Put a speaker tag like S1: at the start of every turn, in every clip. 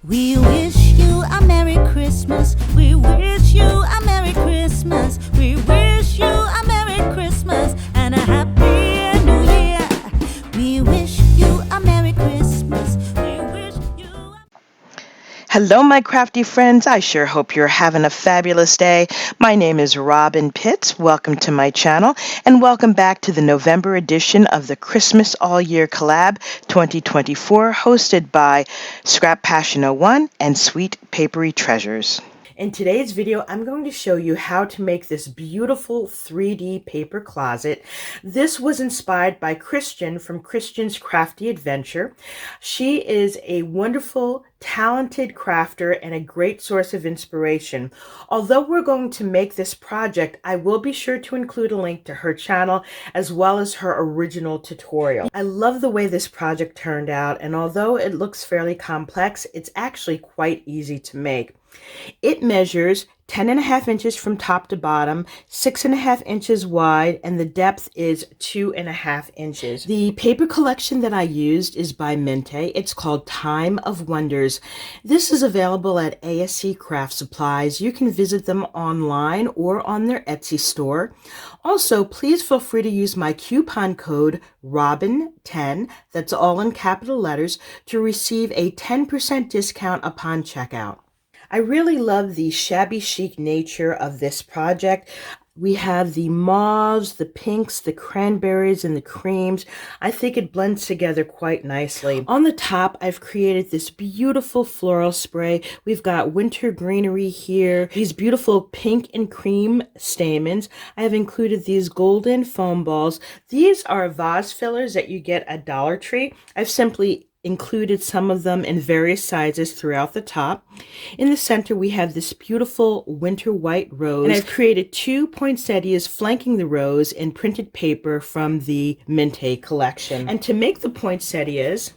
S1: We wish you a Merry Christmas. We wish you a Merry Christmas. We wish you a Merry Christmas and a Happy New Year. We wish you a Merry Christmas. We wish you a...
S2: Hello, my crafty friends. I sure hope you're having a fabulous day. My name is Robyn Pitts. Welcome to my channel, and welcome back to the November edition of the Christmas All Year Collab 2024, hosted by Scrap Passion 01 and Sweet Papery Treasures. In today's video, I'm going to show you how to make this beautiful 3D paper closet. This was inspired by Christian from Christian's Crafty Adventure. She is a wonderful, talented crafter and a great source of inspiration. Although we're going to make this project, I will be sure to include a link to her channel as well as her original tutorial. I love the way this project turned out, and although it looks fairly complex, it's actually quite easy to make. It measures 10.5 inches from top to bottom, 6.5 inches wide, and the depth is 2.5 inches. The paper collection that I used is by Minte. It's called Time of Wonders. This is available at ASC Craft Supplies. You can visit them online or on their Etsy store. Also, please feel free to use my coupon code ROBYN10, that's all in capital letters, to receive a 10% discount upon checkout. I really love the shabby chic nature of this project. We have the mauves, the pinks, the cranberries, and the creams. I think it blends together quite nicely. On the top, I've created this beautiful floral spray. We've got winter greenery here, these beautiful pink and cream stamens. I have included these golden foam balls. These are vase fillers that you get at Dollar Tree. I've simply included some of them in various sizes throughout the top. In the center, we have this beautiful winter white rose, and I've created 2 poinsettias flanking the rose in printed paper from the Minte collection. And to make the poinsettias,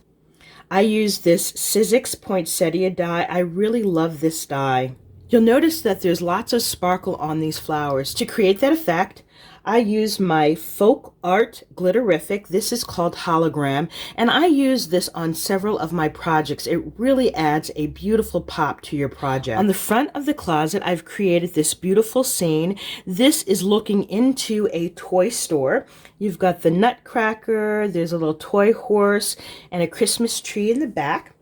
S2: I use this Sizzix poinsettia die. I really love this die. You'll notice that there's lots of sparkle on these flowers. To create that effect, I use my Folk Art Glitterific. This is called Hologram, and I use this on several of my projects. It really adds a beautiful pop to your project. On the front of the closet, I've created this beautiful scene. This is looking into a toy store. You've got the Nutcracker, there's a little toy horse, and a Christmas tree in the back.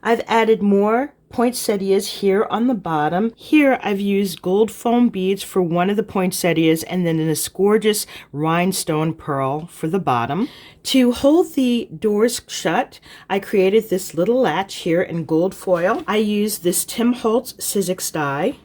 S2: I've added more poinsettias here on the bottom. Here I've used gold foam beads for one of the poinsettias, and then this gorgeous rhinestone pearl for the bottom. To hold the doors shut, I created this little latch here in gold foil. I used this Tim Holtz Sizzix die,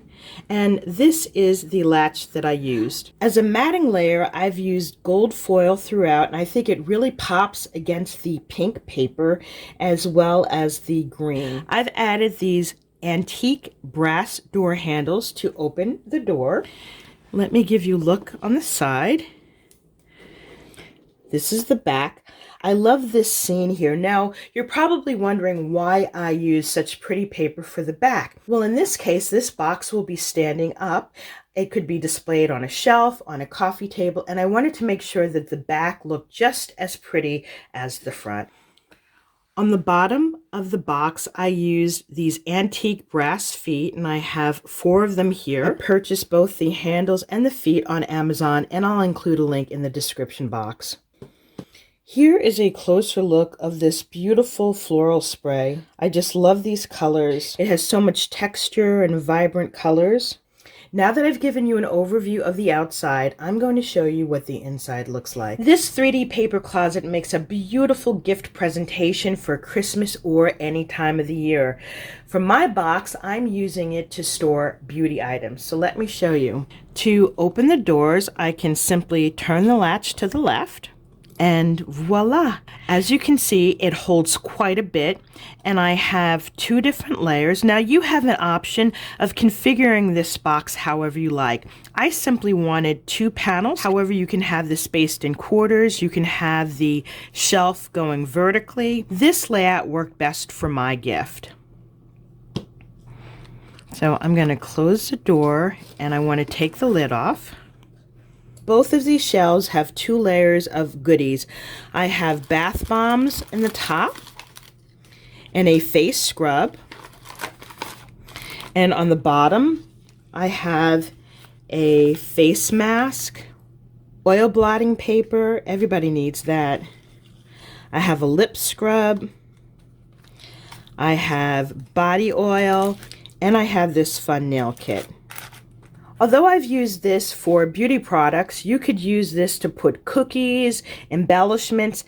S2: and this is the latch that I used. As a matting layer, I've used gold foil throughout, and I think it really pops against the pink paper as well as the green. I've added these antique brass door handles to open the door. Let me give you a look on the side. This is the back. I love this scene here. Now, you're probably wondering why I use such pretty paper for the back. Well, in this case, this box will be standing up. It could be displayed on a shelf, on a coffee table, and I wanted to make sure that the back looked just as pretty as the front. On the bottom of the box, I used these antique brass feet, and I have 4 of them here. I purchased both the handles and the feet on Amazon, and I'll include a link in the description box. Here is a closer look of this beautiful floral spray. I just love these colors. It has so much texture and vibrant colors. Now that I've given you an overview of the outside, I'm going to show you what the inside looks like. This 3D paper closet makes a beautiful gift presentation for Christmas or any time of the year. For my box, I'm using it to store beauty items. So let me show you. To open the doors, I can simply turn the latch to the left. And voila! As you can see, it holds quite a bit, and I have 2 different layers. Now you have an option of configuring this box however you like. I simply wanted 2 panels. However, you can have this spaced in quarters. You can have the shelf going vertically. This layout worked best for my gift. So I'm going to close the door, and I want to take the lid off. Both of these shelves have 2 layers of goodies. I have bath bombs in the top and a face scrub. And on the bottom, I have a face mask, oil blotting paper, everybody needs that. I have a lip scrub, I have body oil, and I have this fun nail kit. Although I've used this for beauty products, you could use this to put cookies, embellishments,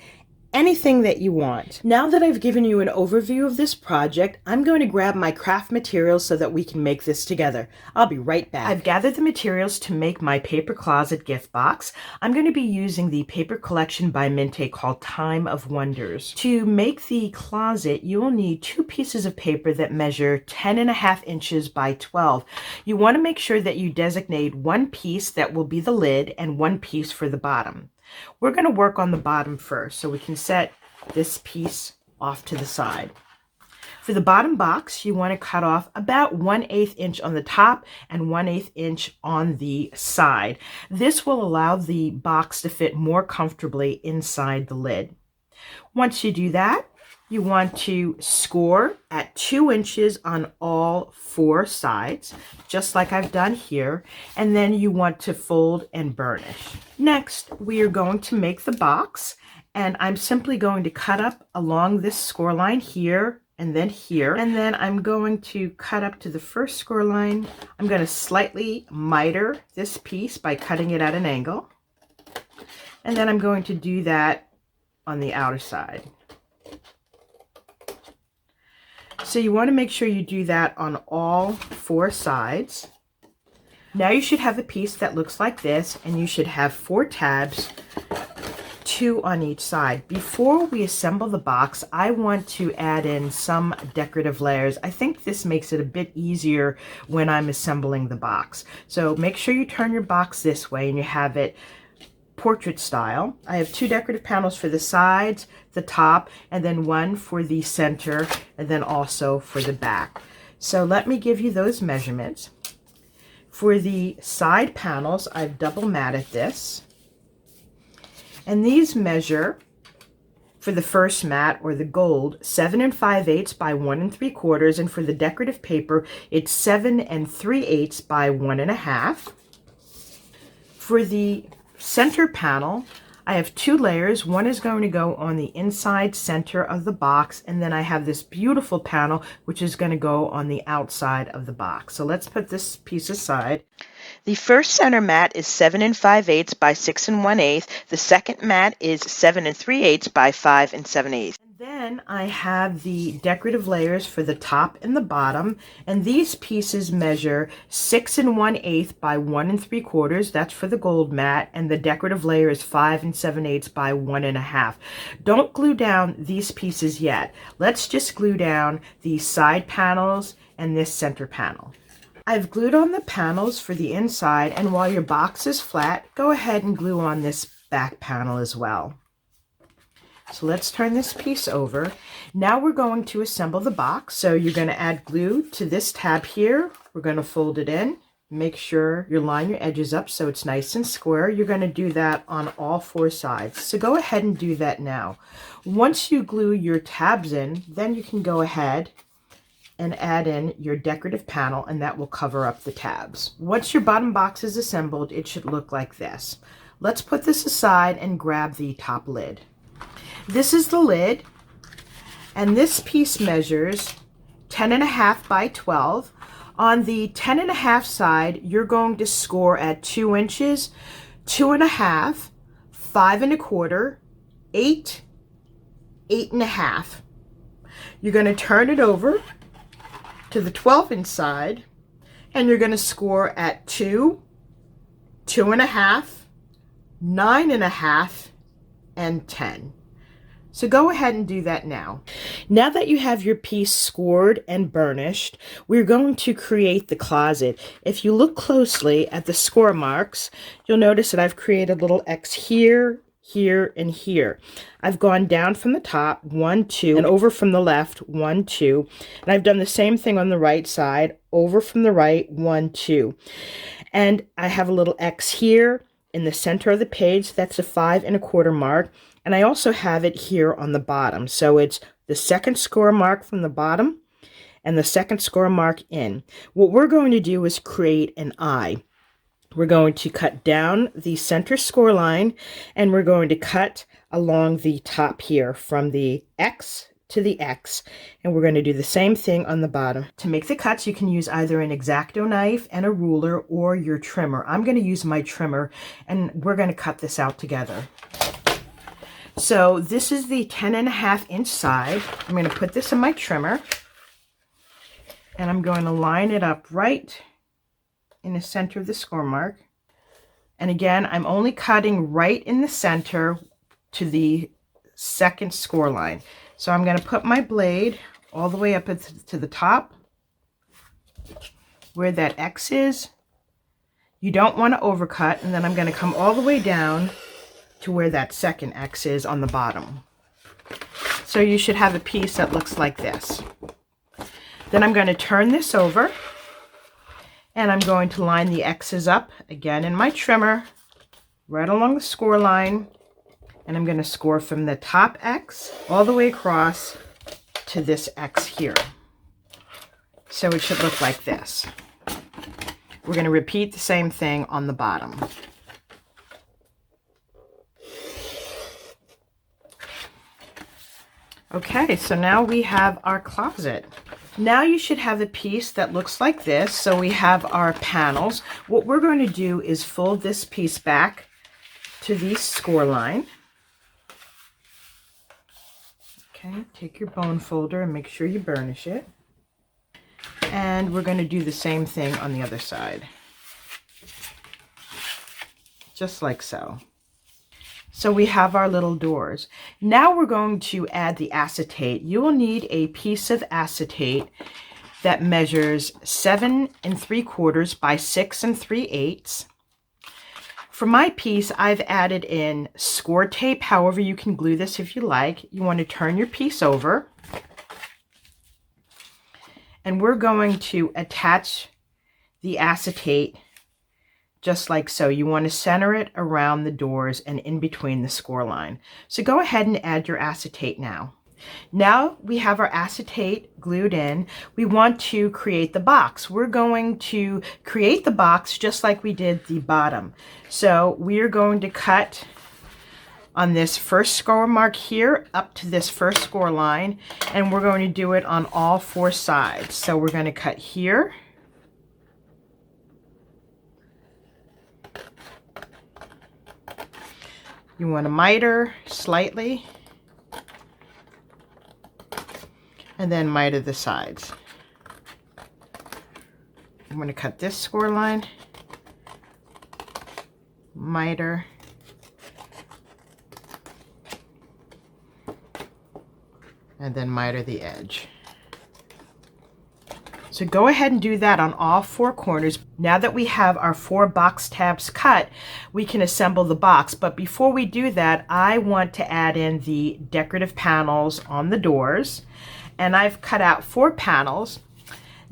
S2: anything that you want. Now that I've given you an overview of this project, I'm going to grab my craft materials so that we can make this together. I'll be right back. I've gathered the materials to make my paper closet gift box. I'm going to be using the paper collection by Minte called Time of Wonders. To make the closet, you will need 2 pieces of paper that measure 10.5 inches by 12. You want to make sure that you designate 1 piece that will be the lid and 1 piece for the bottom. We're going to work on the bottom first, so we can set this piece off to the side. For the bottom box, you want to cut off about 1/8 inch on the top and 1/8 inch on the side. This will allow the box to fit more comfortably inside the lid. Once you do that, you want to score at 2 inches on all 4 sides, just like I've done here, and then you want to fold and burnish. Next, we are going to make the box, and I'm simply going to cut up along this score line here and then here, and then I'm going to cut up to the first score line. I'm going to slightly miter this piece by cutting it at an angle, and then I'm going to do that on the outer side. So you want to make sure you do that on all 4 sides. Now you should have a piece that looks like this, and you should have 4 tabs, 2 on each side. Before we assemble the box, I want to add in some decorative layers. I think this makes it a bit easier when I'm assembling the box. So make sure you turn your box this way and you have it portrait style. I have 2 decorative panels for the sides, the top, and then 1 for the center, and then also for the back. So let me give you those measurements. For the side panels, I've double matted this, and these measure, for the first mat or the gold, 7 5/8 by 1 3/4, and for the decorative paper, it's 7 3/8 by 1 1/2. For the center panel, I have 2 layers. One is going to go on the inside center of the box, and then I have this beautiful panel which is going to go on the outside of the box. So let's put this piece aside. The first center mat is 7 5/8 by 6 1/8. The second mat is 7 3/8 by 5 7/8. Then I have the decorative layers for the top and the bottom, and these pieces measure 6 1/8 by 1 3/4. That's for the gold mat, and the decorative layer is 5 7/8 by 1 1/2. Don't glue down these pieces yet. Let's just glue down the side panels and this center panel. I've glued on the panels for the inside, and while your box is flat, go ahead and glue on this back panel as well. So let's turn this piece over. Now we're going to assemble the box. So you're going to add glue to this tab here. We're going to fold it in. Make sure you line your edges up so it's nice and square. You're going to do that on all 4 sides. So go ahead and do that now. Once you glue your tabs in, then you can go ahead and add in your decorative panel, and that will cover up the tabs. Once your bottom box is assembled, it should look like this. Let's put this aside and grab the top lid. This is the lid, and this piece measures 10 1/2 by 12. On the 10 1/2 side, you're going to score at 2 inches, 2 1/2, 5 1/4, 8, 8 1/2. You're going to turn it over to the 12-inch side, and you're going to score at 2, 2 1/2, 9 1/2, and 10. So go ahead and do that now. Now that you have your piece scored and burnished, we're going to create the closet. If you look closely at the score marks, you'll notice that I've created a little X here, here, and here. I've gone down from the top, 1, 2, and over from the left, 1, 2. And I've done the same thing on the right side, over from the right, 1, 2. And I have a little X here in the center of the page. That's a 5 1/4 mark. And I also have it here on the bottom. So it's the second score mark from the bottom and the second score mark in. What we're going to do is create an eye. We're going to cut down the center score line, and we're going to cut along the top here from the X to the X, and we're going to do the same thing on the bottom. To make the cuts, you can use either an X-Acto knife and a ruler or your trimmer. I'm going to use my trimmer, and we're going to cut this out together. So this is the 10.5-inch side. I'm going to put this in my trimmer, and I'm going to line it up right in the center of the score mark. And again, I'm only cutting right in the center to the second score line. So I'm going to put my blade all the way up to the top where that X is. You don't want to overcut, and then I'm going to come all the way down to where that second X is on the bottom. So you should have a piece that looks like this. Then I'm going to turn this over, and I'm going to line the X's up again in my trimmer right along the score line. And I'm going to score from the top X all the way across to this X here. So it should look like this. We're going to repeat the same thing on the bottom. Okay, so now we have our closet. Now you should have a piece that looks like this. So we have our panels. What we're going to do is fold this piece back to the score line. Okay, take your bone folder and make sure you burnish it. And we're going to do the same thing on the other side. Just like so. So we have our little doors. Now we're going to add the acetate. You will need a piece of acetate that measures 7 3/4 by 6 3/8. For my piece, I've added in score tape. However, you can glue this if you like. You want to turn your piece over. And we're going to attach the acetate just like so. You want to center it around the doors and in between the score line. So go ahead and add your acetate now. Now we have our acetate glued in. We want to create the box. We're going to create the box just like we did the bottom. So we are going to cut on this first score mark here up to this first score line, and we're going to do it on all 4 sides. So we're going to cut here, you want to miter slightly, and then miter the sides. I'm going to cut this score line, miter, and then miter the edge. So go ahead and do that on all 4 corners. Now that we have our 4 box tabs cut, we can assemble the box. But before we do that, I want to add in the decorative panels on the doors. And I've cut out 4 panels.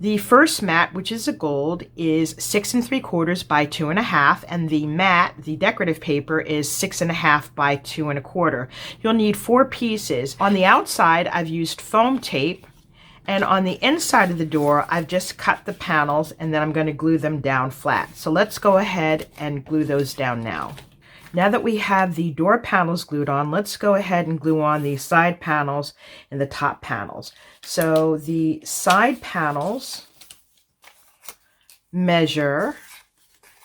S2: The first mat, which is a gold, is 6 3/4 by 2 1/2, and the mat, the decorative paper, is 6 1/2 by 2 1/4. You'll need 4 pieces. On the outside, I've used foam tape, and on the inside of the door, I've just cut the panels, and then I'm going to glue them down flat. So let's go ahead and glue those down now. Now that we have the door panels glued on, let's go ahead and glue on the side panels and the top panels. So the side panels measure,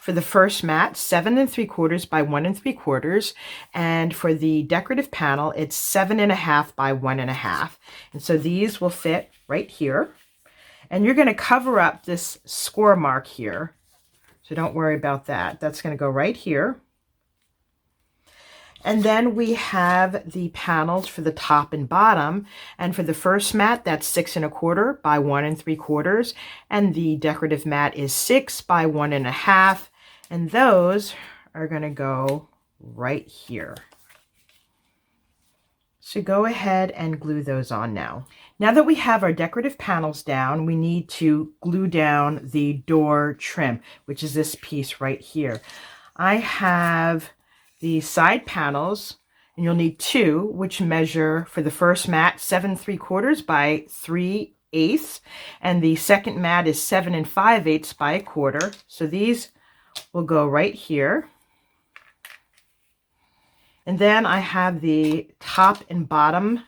S2: for the first mat, 7 3/4 by 1 3/4, and for the decorative panel, it's 7 1/2 by 1 1/2. And so these will fit right here. And you're going to cover up this score mark here. So don't worry about that. That's going to go right here. And then we have the panels for the top and bottom. And for the first mat, that's 6 1/4 by 1 3/4. And the decorative mat is 6 by 1 1/2. And those are going to go right here. So go ahead and glue those on now. Now that we have our decorative panels down, we need to glue down the door trim, which is this piece right here. I have the side panels, and you'll need 2, which measure for the first mat 7 3/4 by 3 5/8, and the second mat is 7 5/8 by 1/4. So these will go right here. And then I have the top and bottom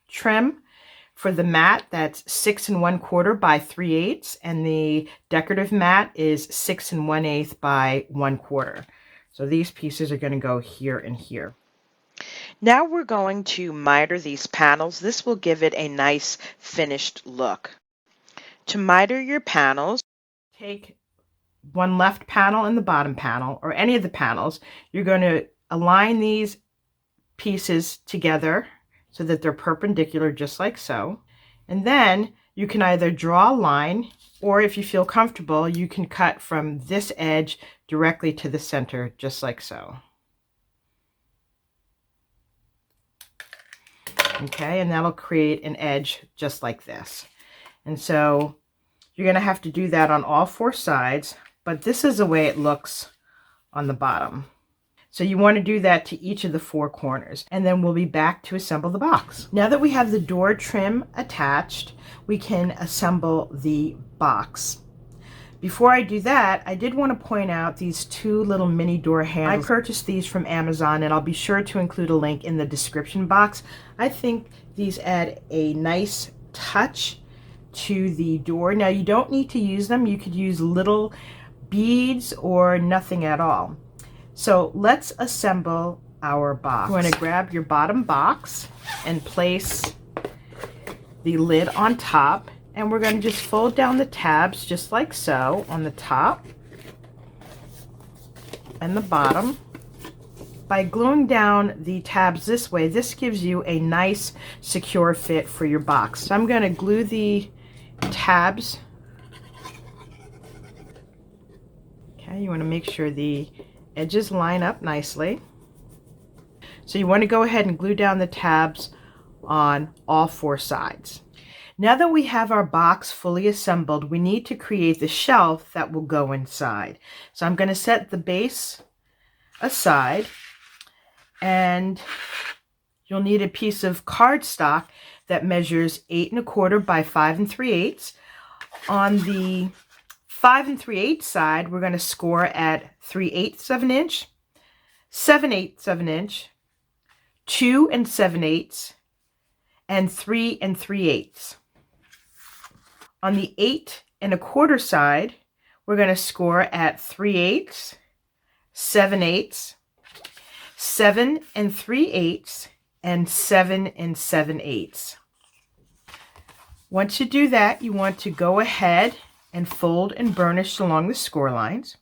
S2: trim for the mat. That's 6 1/4 by 3/8, and the decorative mat is 6 1/8 by 1/4. So these pieces are going to go here and here. Now we're going to miter these panels. This will give it a nice finished look. To miter your panels, take one left panel and the bottom panel, or any of the panels. You're going to align these pieces together so that they're perpendicular, just like so. And then you can either draw a line, or if you feel comfortable, you can cut from this edge directly to the center, just like so. Okay, and that'll create an edge just like this. And so you're going to have to do that on all 4 sides, but this is the way it looks on the bottom. So you want to do that to each of the 4 corners, and then we'll be back to assemble the box. Now that we have the door trim attached, we can assemble the box. Before I do that, I did want to point out these 2 little mini door handles. I purchased these from Amazon, and I'll be sure to include a link in the description box. I think these add a nice touch to the door. Now you don't need to use them. You could use little beads or nothing at all. So let's assemble our box. You want to grab your bottom box and place the lid on top. And we're going to just fold down the tabs just like so on the top and the bottom. By gluing down the tabs this way, this gives you a nice secure fit for your box. So I'm going to glue the tabs. Okay, you want to make sure the edges line up nicely. So you want to go ahead and glue down the tabs on all 4 sides. Now that we have our box fully assembled, we need to create the shelf that will go inside. So I'm going to set the base aside, and you'll need a piece of cardstock that measures 8 1/4 by 5 3/8. On the 5 3/8 side, we're going to score at 3/8 of an inch, 7/8 of an inch, 2 7/8, and 3 3/8. On the 8 1/4 side, we're going to score at 3/8, 7/8, 7 3/8, and 7 7/8. Once you do that, you want to go ahead and fold and burnish along the score lines.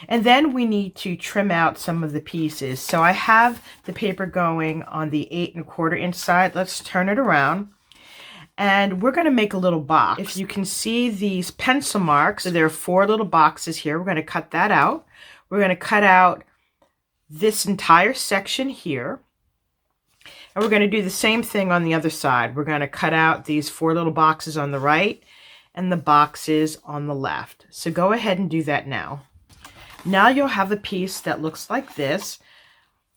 S2: And then we need to trim out some of the pieces. So I have the paper going on the 8 1/4 inch side. Let's turn it around. And we're going to make a little box. If you can see these pencil marks, so there are 4 little boxes here. We're going to cut that out. We're going to cut out this entire section here. And we're going to do the same thing on the other side. We're going to cut out these 4 little boxes on the right and the boxes on the left. So go ahead and do that now. Now you'll have a piece that looks like this.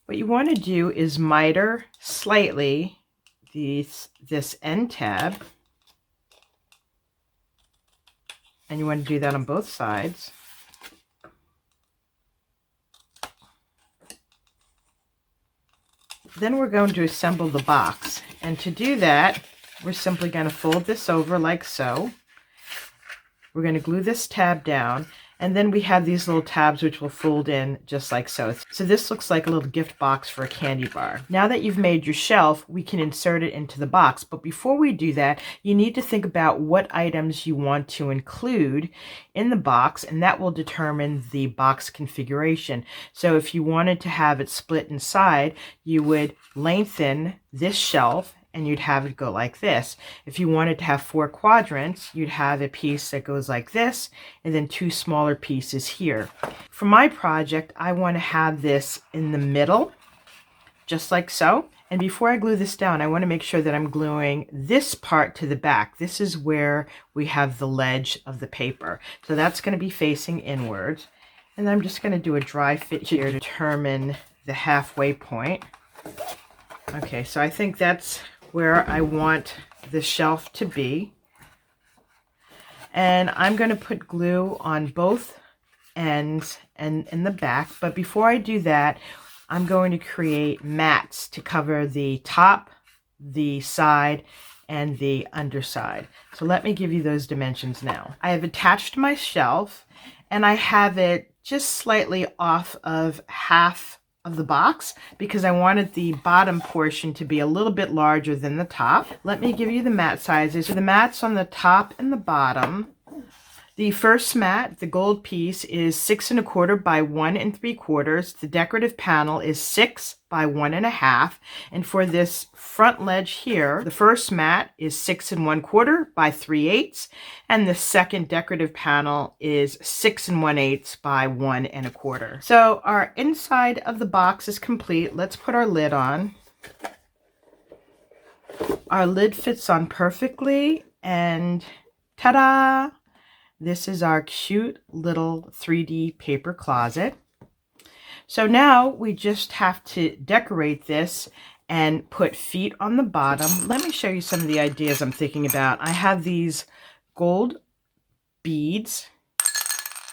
S2: What you want to do is miter slightly this end tab, and you want to do that on both sides. Then we're going to assemble the box, and to do that, we're simply going to fold this over like so. We're going to glue this tab down, and then we have these little tabs which will fold in just like so. So this looks like a little gift box for a candy bar. Now that you've made your shelf, we can insert it into the box. But before we do that, you need to think about what items you want to include in the box, and that will determine the box configuration. So if you wanted to have it split inside, you would lengthen this shelf and you'd have it go like this. If you wanted to have 4 quadrants, you'd have a piece that goes like this, and then 2 smaller pieces here. For my project, I want to have this in the middle, just like so. And before I glue this down, I want to make sure that I'm gluing this part to the back. This is where we have the ledge of the paper. So that's going to be facing inwards. And I'm just going to do a dry fit here to determine the halfway point. Okay, so I think that's where I want the shelf to be. And I'm going to put glue on both ends and in the back. But before I do that, I'm going to create mats to cover the top, the side, and the underside. So let me give you those dimensions now. I have attached my shelf, and I have it just slightly off of half of the box because I wanted the bottom portion to be a little bit larger than the top. Let me give you the mat sizes. So the mats on the top and the bottom. The first mat, the gold piece, is 6 1/4 by 1 3/4. The decorative panel is 6 by 1 1/2. And for this front ledge here, the first mat is 6 1/4 by 3/8. And the second decorative panel is 6 1/8 by 1 1/4. So our inside of the box is complete. Let's put our lid on. Our lid fits on perfectly, and ta-da! This is our cute little 3D paper closet. So now we just have to decorate this and put feet on the bottom. Let me show you some of the ideas I'm thinking about. I have these gold beads,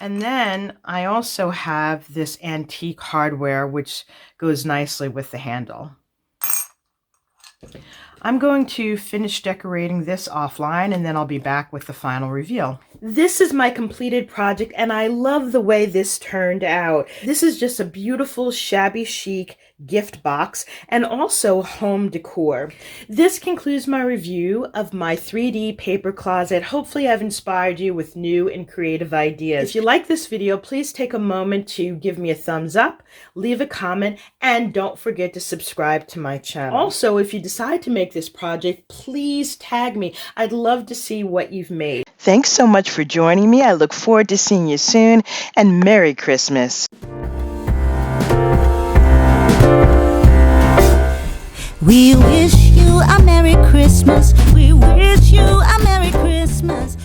S2: and then I also have this antique hardware which goes nicely with the handle. I'm going to finish decorating this offline, and then I'll be back with the final reveal. This is my completed project, and I love the way this turned out. This is just a beautiful, shabby chic gift box and also home decor. This concludes my review of my 3D paper closet. Hopefully I've inspired you with new and creative ideas. If you like this video, please take a moment to give me a thumbs up, leave a comment, and don't forget to subscribe to my channel. Also, if you decide to make this project, please tag me. I'd love to see what you've made.
S3: Thanks so much for joining me. I look forward to seeing you soon, and Merry Christmas.
S1: We wish you a Merry Christmas. We wish you a Merry Christmas.